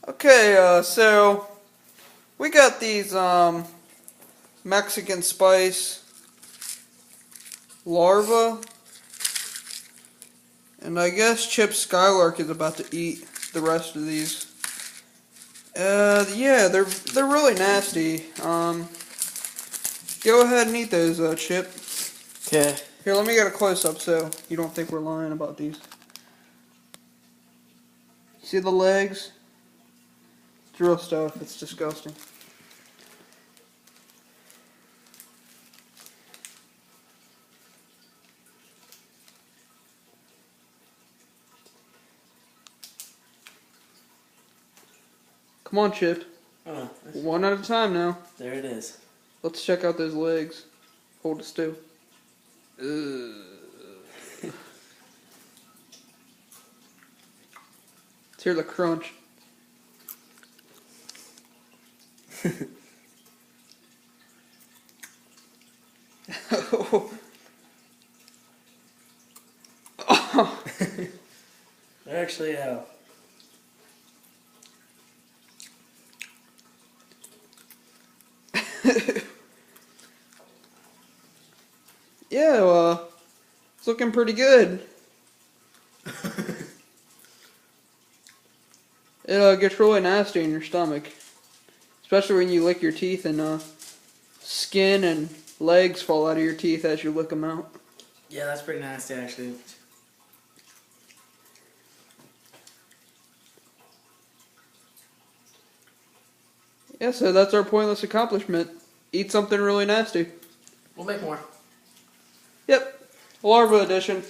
Okay, so we got these Mexican spice larva, and I guess Chip Skylark is about to eat the rest of these. Yeah, they're really nasty. Go ahead and eat those, Chip. Okay. Here, let me get a close up so you don't think we're lying about these. See the legs? It's real stuff. It's disgusting. Come on, Chip. Oh, One at a time now. there it is. Let's check out those legs. Hold it still. Ugh. Let's hear the crunch. Oh. Oh. They're actually Yeah, it's looking pretty good. It gets really nasty in your stomach, especially when you lick your teeth and skin and legs fall out of your teeth as you lick them out. Yeah, that's pretty nasty actually. Yeah, so that's our pointless accomplishment. Eat something really nasty. We'll make more. Yep, larva edition.